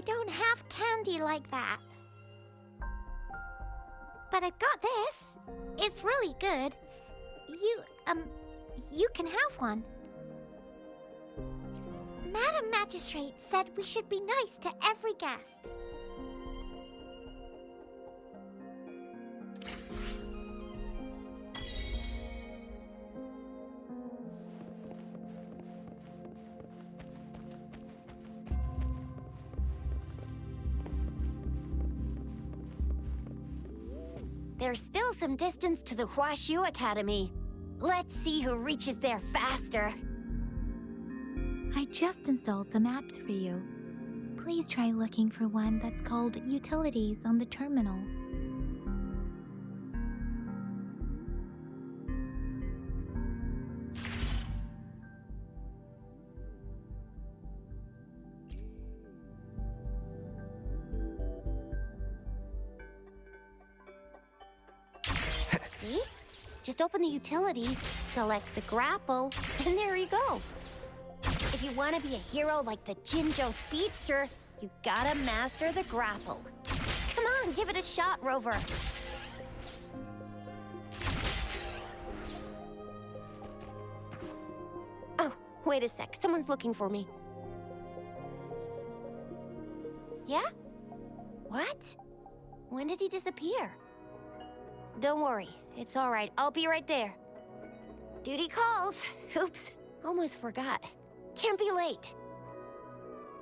don't have candy like that. But I've got this. It's really good. You can have one. Madam Magistrate said we should be nice to every guest. There's still some distance to the Huashu Academy. Let's see who reaches there faster. I just installed some apps for you. Please try looking for one that's called Utilities on the terminal. See? Just open the utilities, select the grapple, and there you go. If you want to be a hero like the Jinjo Speedster, you gotta master the grapple. Come on, give it a shot, Rover. Oh, wait a sec. Someone's looking for me. Yeah? What? When did he disappear? Don't worry, it's all right. I'll be right there. Duty calls. Oops, almost forgot. Can't be late.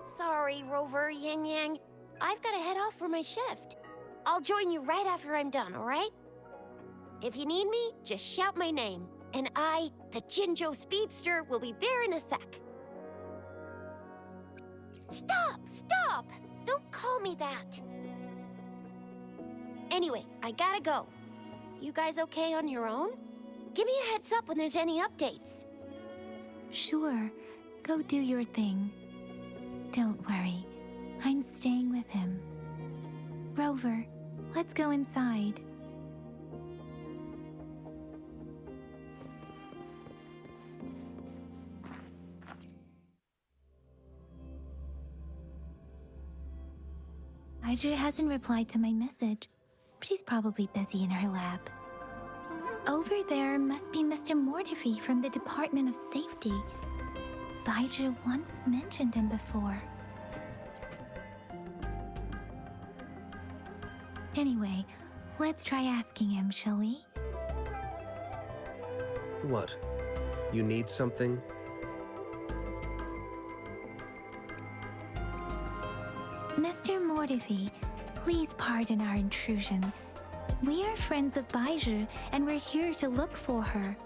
Sorry, Rover, Yang Yang. I've got to head off for my shift. I'll join you right after I'm done, all right? If you need me, just shout my name. And I, the Jinjo Speedster, will be there in a sec. Stop! Stop! Don't call me that. Anyway, I gotta go. You guys okay on your own? Give me a heads up when there's any updates. Sure, go do your thing. Don't worry, I'm staying with him. Rover, let's go inside. Audrey hasn't replied to my message. She's probably busy in her lab. Over there must be Mr. Mortifi from the Department of Safety. Baiju once mentioned him before. Anyway, let's try asking him, shall we? What? You need something? Mr. Mortifi, please pardon our intrusion. We are friends of Baiju, and we're here to look for her.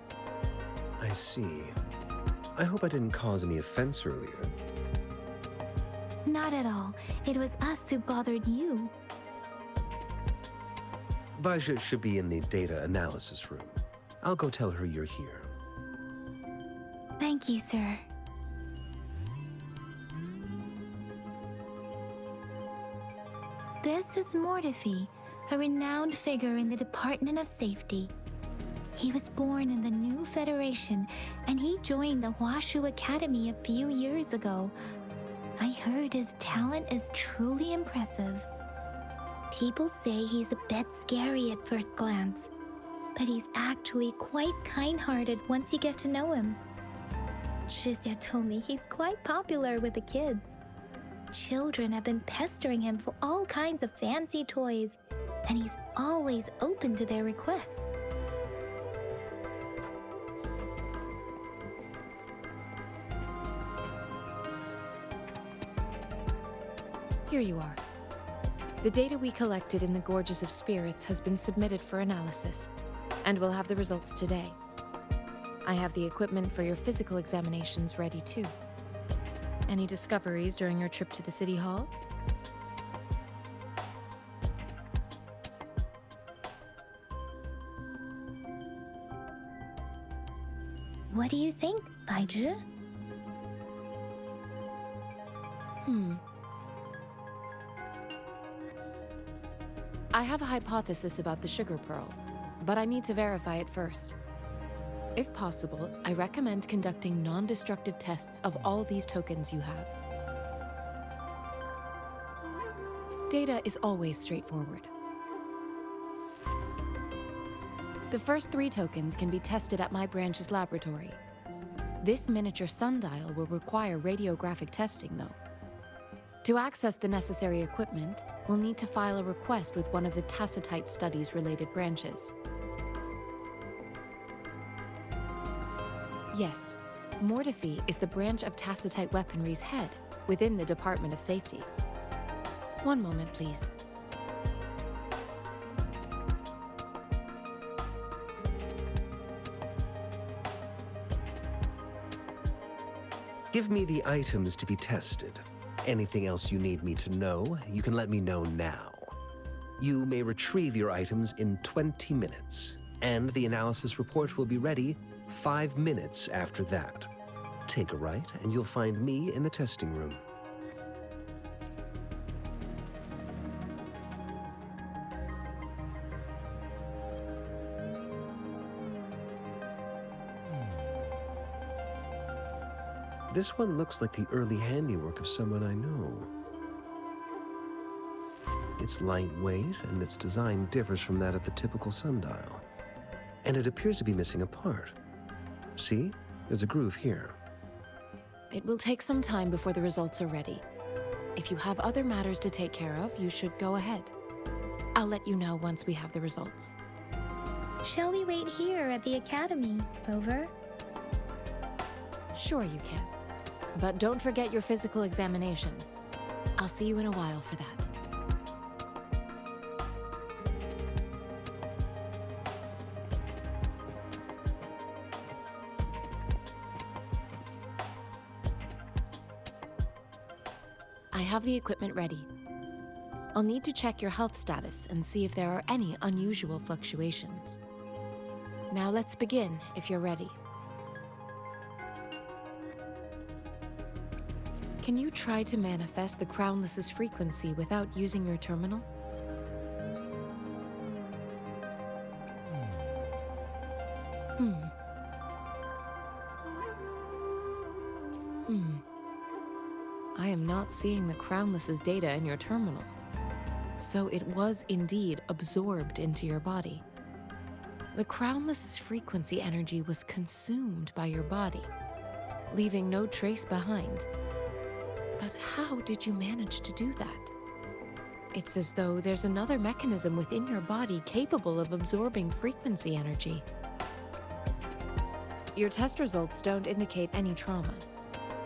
I see. I hope I didn't cause any offense earlier. Not at all. It was us who bothered you. Baija should be in the data analysis room. I'll go tell her you're here. Thank you, sir. This is Mortifi, a renowned figure in the Department of Safety. He was born in the new Federation, and he joined the Huashu Academy a few years ago. I heard his talent is truly impressive. People say he's a bit scary at first glance, but he's actually quite kind-hearted once you get to know him. Shizia told me he's quite popular with the kids. Children have been pestering him for all kinds of fancy toys, and he's always open to their requests. Here you are. The data we collected in the Gorges of Spirits has been submitted for analysis, and we'll have the results today. I have the equipment for your physical examinations ready too. Any discoveries during your trip to the City Hall? What do you think, Baiju? I have a hypothesis about the sugar pearl, but I need to verify it first. If possible, I recommend conducting non-destructive tests of all these tokens you have. Data is always straightforward. The first 3 tokens can be tested at my branch's laboratory. This miniature sundial will require radiographic testing, though. To access the necessary equipment, we'll need to file a request with one of the Tacitite Studies-related branches. Yes, Mortifi is the branch of Tacitite Weaponry's head within the Department of Safety. One moment, please. Give me the items to be tested. Anything else you need me to know, you can let me know now. You may retrieve your items in 20 minutes, and the analysis report will be ready 5 minutes after that. Take a right, and you'll find me in the testing room. This one looks like the early handiwork of someone I know. It's lightweight, and its design differs from that of the typical sundial. And it appears to be missing a part. See? There's a groove here. It will take some time before the results are ready. If you have other matters to take care of, you should go ahead. I'll let you know once we have the results. Shall we wait here at the academy, Rover? Sure you can. But don't forget your physical examination. I'll see you in a while for that. I have the equipment ready. I'll need to check your health status and see if there are any unusual fluctuations. Now let's begin, if you're ready. Can you try to manifest the Crownless's frequency without using your terminal? I am not seeing the Crownless's data in your terminal. So it was indeed absorbed into your body. The Crownless's frequency energy was consumed by your body, leaving no trace behind. But how did you manage to do that? It's as though there's another mechanism within your body capable of absorbing frequency energy. Your test results don't indicate any trauma,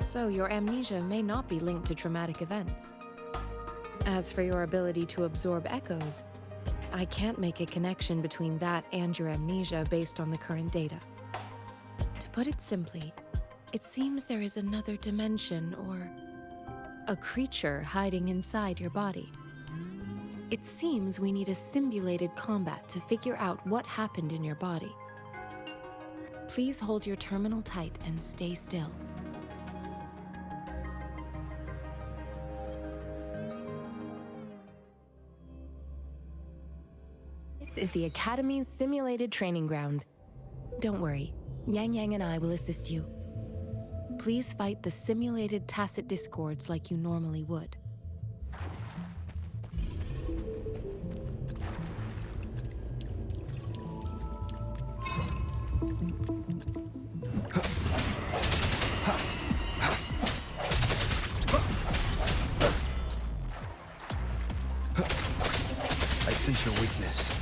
so your amnesia may not be linked to traumatic events. As for your ability to absorb echoes, I can't make a connection between that and your amnesia based on the current data. To put it simply, it seems there is another dimension or a creature hiding inside your body. It seems we need a simulated combat to figure out what happened in your body. Please hold your terminal tight and stay still. This is the Academy's simulated training ground. Don't worry, Yang Yang and I will assist you. Please fight the simulated tacit discords like you normally would. I sense your weakness.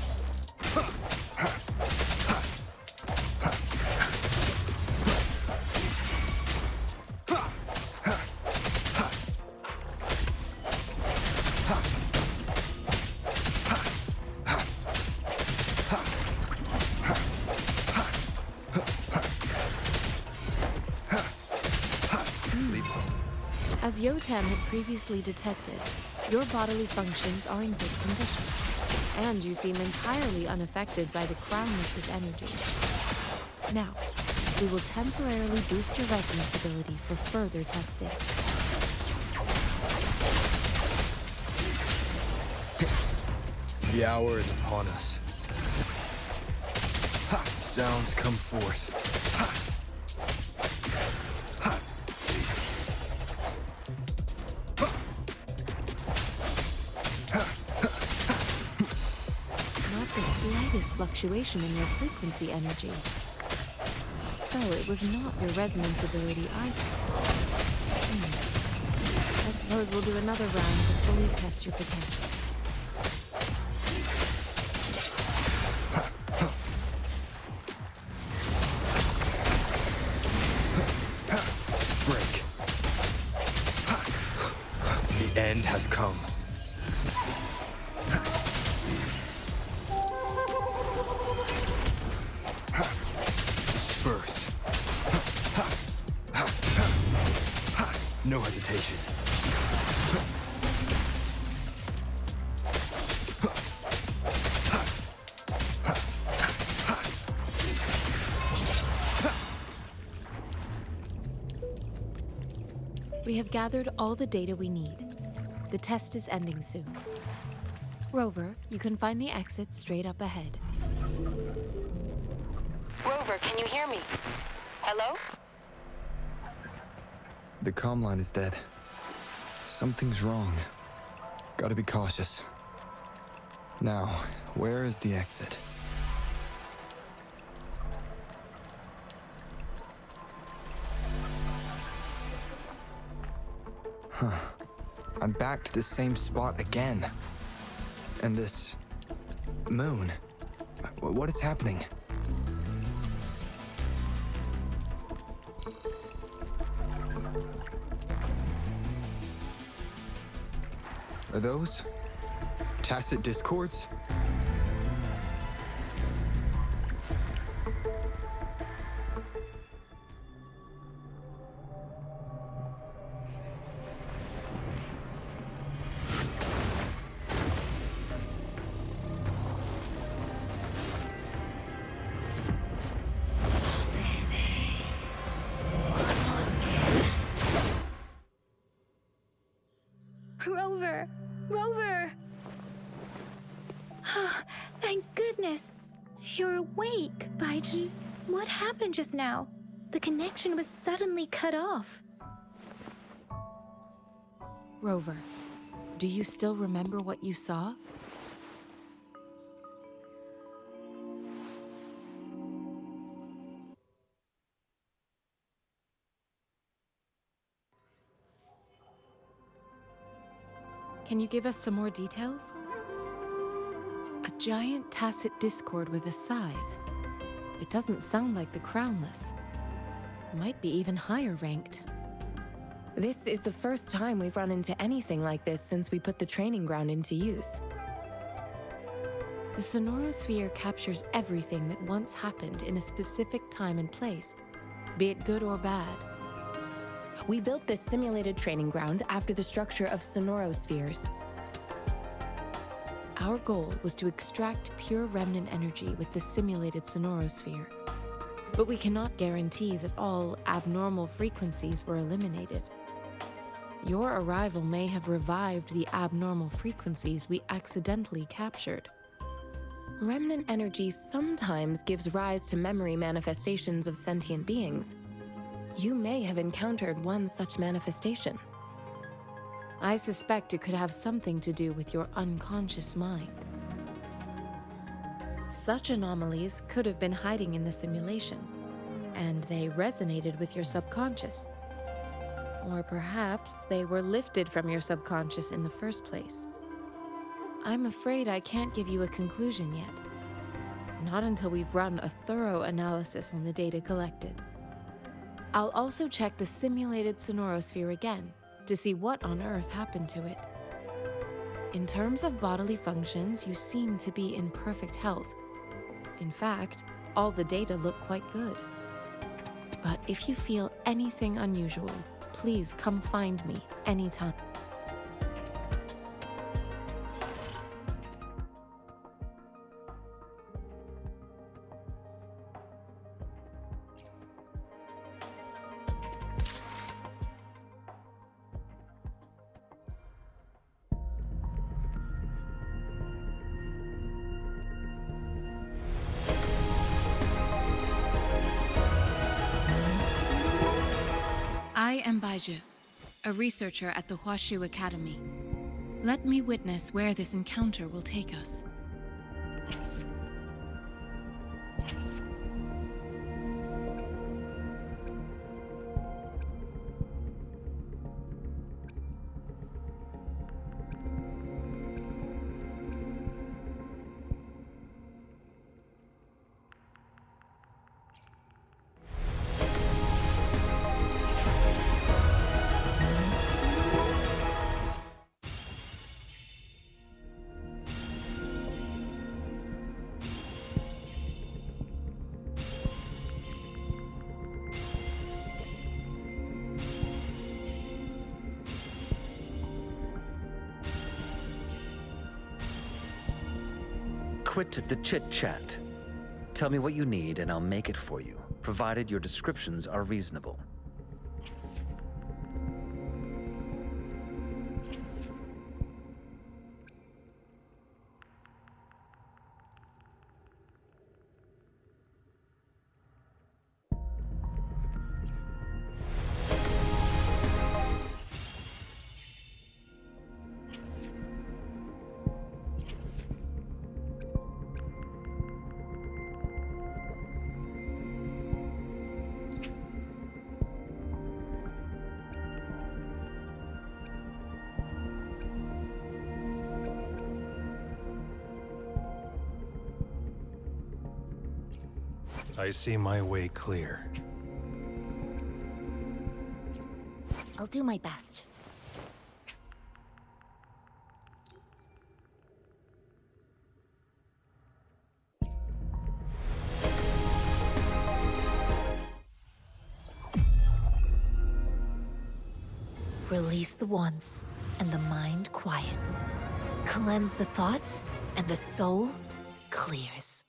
As Yotam had previously detected, your bodily functions are in good condition, and you seem entirely unaffected by the Crownless's energy. Now, we will temporarily boost your resonance ability for further testing. The hour is upon us. Ha! Sounds come forth. Ha! Ha! fluctuation in your frequency energy. So it was not your resonance ability either. I suppose we'll do another round to fully test your potential. Break. The end has come. Disperse. No hesitation. We have gathered all the data we need. The test is ending soon. Rover, you can find the exit straight up ahead. Rover, can you hear me? Hello? The comm line is dead. Something's wrong. Gotta be cautious. Now, where is the exit? Huh. I'm back to the same spot again. And this... moon. What is happening? Are those... tacit discords? Rover! Rover! Thank goodness! You're awake, Baiji. What happened just now? The connection was suddenly cut off. Rover, do you still remember what you saw? Can you give us some more details? A giant tacit discord with a scythe. It doesn't sound like the Crownless. Might be even higher ranked. This is the first time we've run into anything like this since we put the training ground into use. The Sonorosphere captures everything that once happened in a specific time and place, be it good or bad. We built this simulated training ground after the structure of Sonorospheres. Our goal was to extract pure remnant energy with the simulated Sonorosphere. But we cannot guarantee that all abnormal frequencies were eliminated. Your arrival may have revived the abnormal frequencies we accidentally captured. Remnant energy sometimes gives rise to memory manifestations of sentient beings. You may have encountered one such manifestation. I suspect it could have something to do with your unconscious mind. Such anomalies could have been hiding in the simulation, and they resonated with your subconscious. Or perhaps they were lifted from your subconscious in the first place. I'm afraid I can't give you a conclusion yet. Not until we've run a thorough analysis on the data collected. I'll also check the simulated Sonorosphere again to see what on earth happened to it. In terms of bodily functions, you seem to be in perfect health. In fact, all the data look quite good. But if you feel anything unusual, please come find me anytime. I am Baiju, a researcher at the Huashu Academy. Let me witness where this encounter will take us. Quit the chit-chat. Tell me what you need and I'll make it for you, provided your descriptions are reasonable. I see my way clear. I'll do my best. Release the wands, and the mind quiets. Cleanse the thoughts, and the soul clears.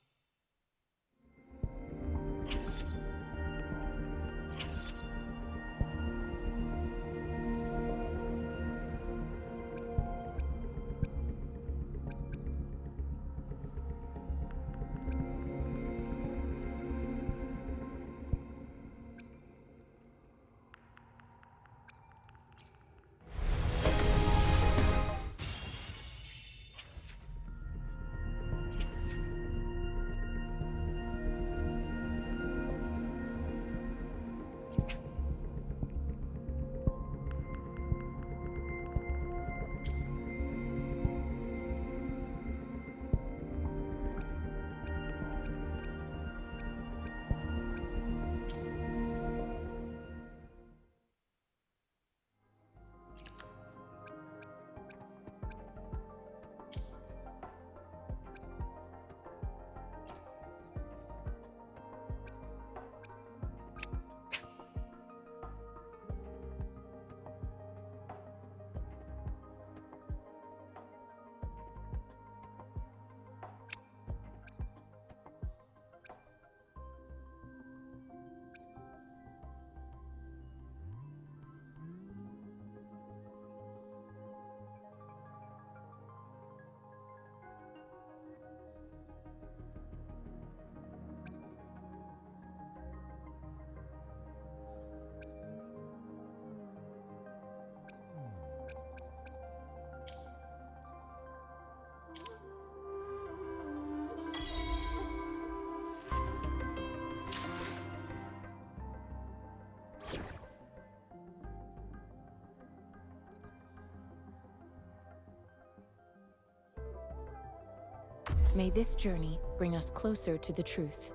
May this journey bring us closer to the truth.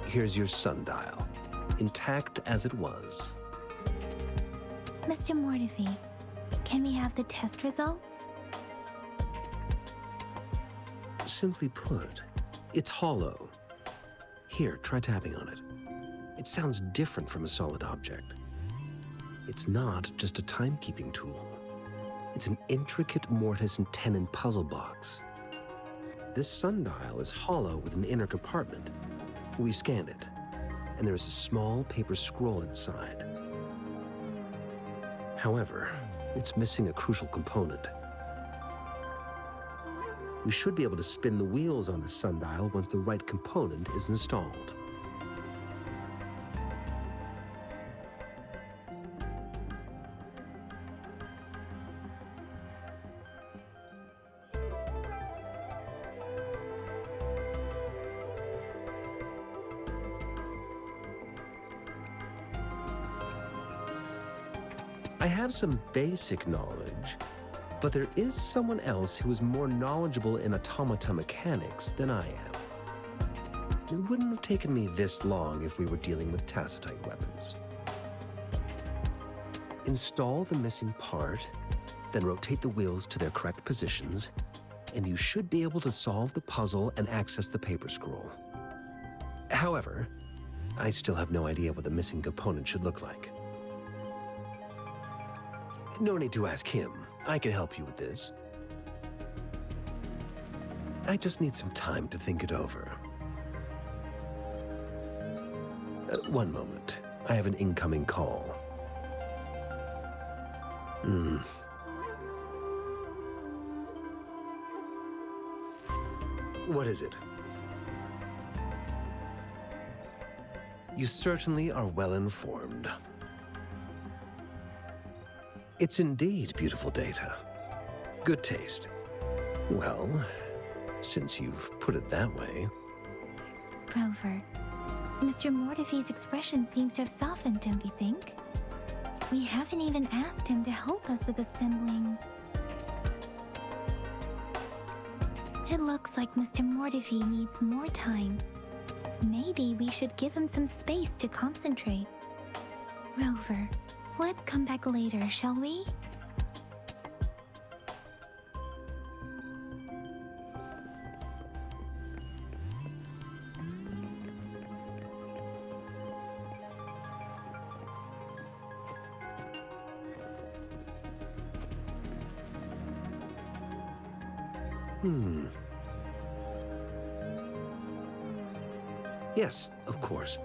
Here's your sundial, intact as it was. Mr. Mortefi, can we have the test results? Simply put, it's hollow. Here, try tapping on it. It sounds different from a solid object. It's not just a timekeeping tool. It's an intricate mortise and tenon puzzle box. This sundial is hollow with an inner compartment. We scanned it, and there is a small paper scroll inside. However, it's missing a crucial component. We should be able to spin the wheels on the sundial once the right component is installed. I have some basic knowledge, but there is someone else who is more knowledgeable in automata mechanics than I am. It wouldn't have taken me this long if we were dealing with tacitite weapons. Install the missing part, then rotate the wheels to their correct positions, and you should be able to solve the puzzle and access the paper scroll. However, I still have no idea what the missing component should look like. No need to ask him. I can help you with this. I just need some time to think it over. One moment. I have an incoming call. What is it? You certainly are well informed. It's indeed beautiful data. Good taste. Well, since you've put it that way. Rover, Mr. Mortifee's expression seems to have softened, don't you think? We haven't even asked him to help us with assembling. It looks like Mr. Mortifee needs more time. Maybe we should give him some space to concentrate. Rover, let's come back later, shall we? Yes, of course.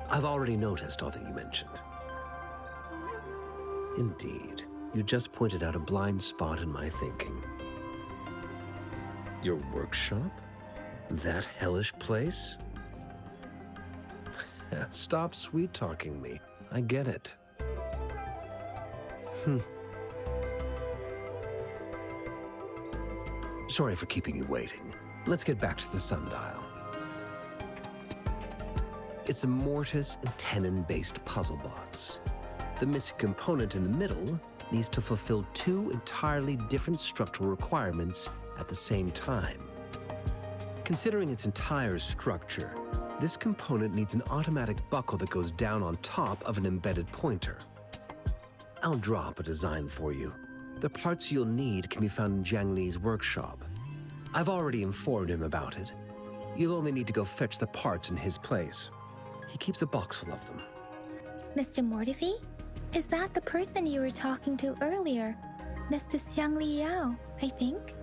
I've already noticed all that you mentioned. Indeed, you just pointed out a blind spot in my thinking. Your workshop? That hellish place? Stop sweet-talking me. I get it. Sorry for keeping you waiting. Let's get back to the sundial. It's a mortise and tenon-based puzzle box. The missing component in the middle needs to fulfill two entirely different structural requirements at the same time. Considering its entire structure, this component needs an automatic buckle that goes down on top of an embedded pointer. I'll drop a design for you. The parts you'll need can be found in Jiang Li's workshop. I've already informed him about it. You'll only need to go fetch the parts in his place. He keeps a box full of them. Mr. Mortifee? Is that the person you were talking to earlier? Mr. Xiang Liao, I think?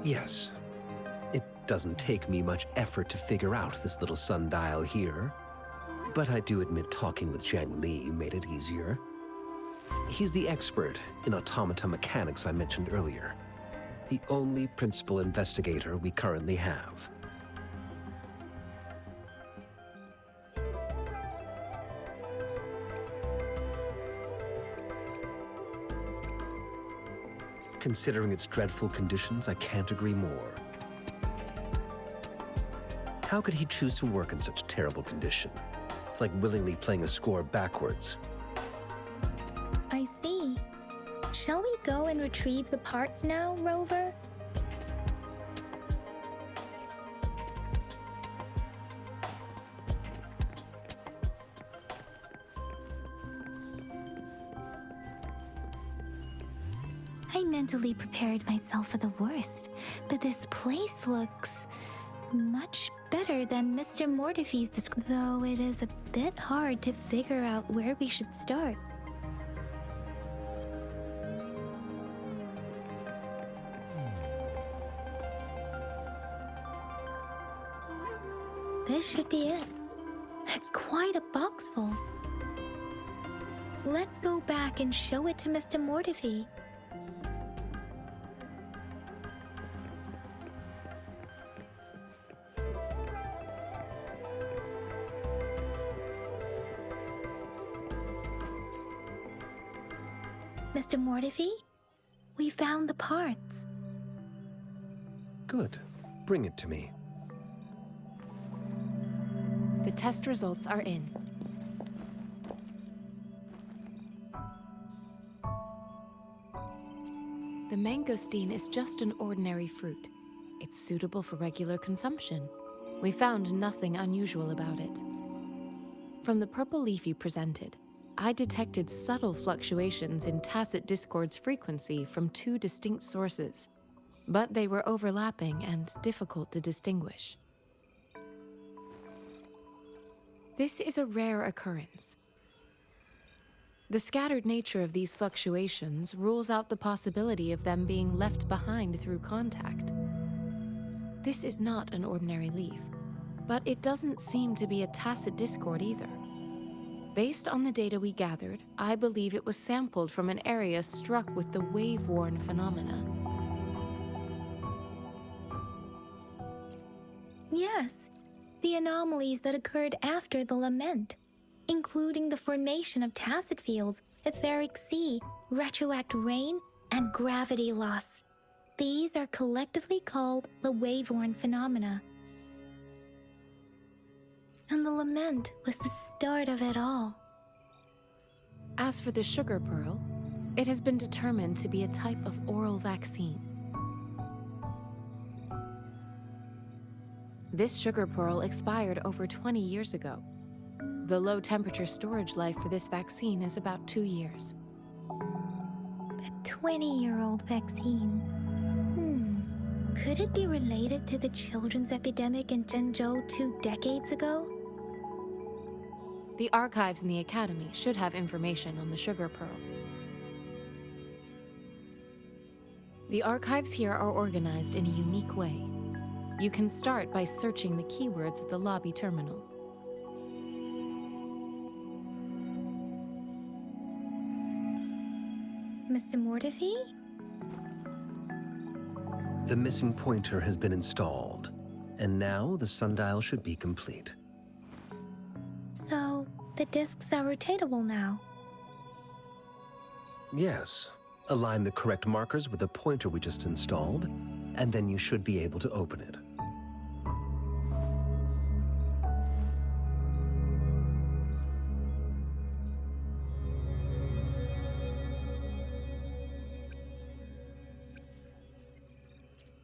Yes. It doesn't take me much effort to figure out this little sundial here. But I do admit talking with Jiang Li made it easier. He's the expert in automata mechanics I mentioned earlier. The only principal investigator we currently have. Considering its dreadful conditions, I can't agree more. How could he choose to work in such terrible condition? It's like willingly playing a score backwards. I see. Shall we go and retrieve the parts now, Rover? I mentally prepared myself for the worst, but this place looks much better than Mr. Mortifee's description, though it is a bit hard to figure out where we should start. This should be it. It's quite a box full. Let's go back and show it to Mr. Mortifee. Mr. Mortifee, we found the parts. Good. Bring it to me. The test results are in. The mangosteen is just an ordinary fruit. It's suitable for regular consumption. We found nothing unusual about it. From the purple leaf you presented, I detected subtle fluctuations in Tacit Discord's frequency from two distinct sources, but they were overlapping and difficult to distinguish. This is a rare occurrence. The scattered nature of these fluctuations rules out the possibility of them being left behind through contact. This is not an ordinary leaf, but it doesn't seem to be a Tacit Discord either. Based on the data we gathered, I believe it was sampled from an area struck with the wave-worn phenomena. Yes, the anomalies that occurred after the lament, including the formation of tacit fields, etheric sea, retroact rain, and gravity loss. These are collectively called the wave-worn phenomena. And the lament was the start of it all. As for the sugar pearl, it has been determined to be a type of oral vaccine. This sugar pearl expired over 20 years ago. The low-temperature storage life for this vaccine is about 2 years. A 20-year-old vaccine. Could it be related to the children's epidemic in Zhengzhou 2 decades ago? The archives in the Academy should have information on the sugar pearl. The archives here are organized in a unique way. You can start by searching the keywords at the lobby terminal. Mr. Mortefi? The missing pointer has been installed, and now the sundial should be complete. So, the discs are rotatable now. Yes. Align the correct markers with the pointer we just installed, and then you should be able to open it.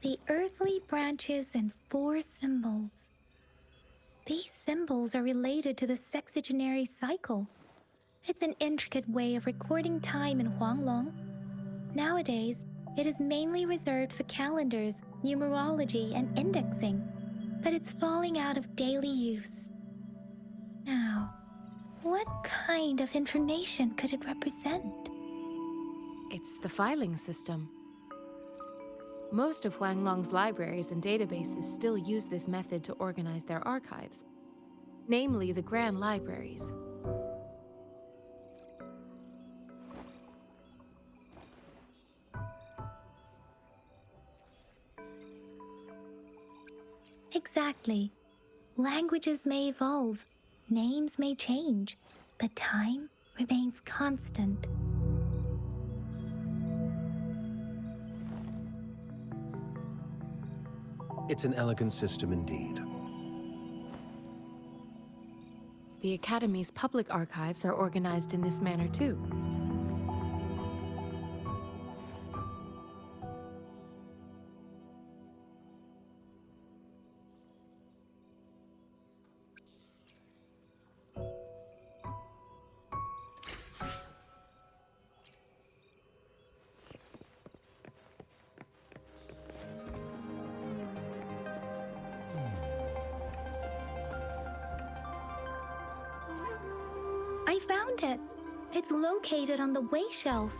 The earthly branches and 4 symbols. These symbols are related to the sexagenary cycle. It's an intricate way of recording time in Huanglong. Nowadays, it is mainly reserved for calendars, numerology, and indexing, but it's falling out of daily use. Now, what kind of information could it represent? It's the filing system. Most of Huanglong's libraries and databases still use this method to organize their archives, namely the Grand Libraries. Exactly. Languages may evolve, names may change, but time remains constant. It's an elegant system indeed. The Academy's public archives are organized in this manner too. I found it. It's located on the way shelf.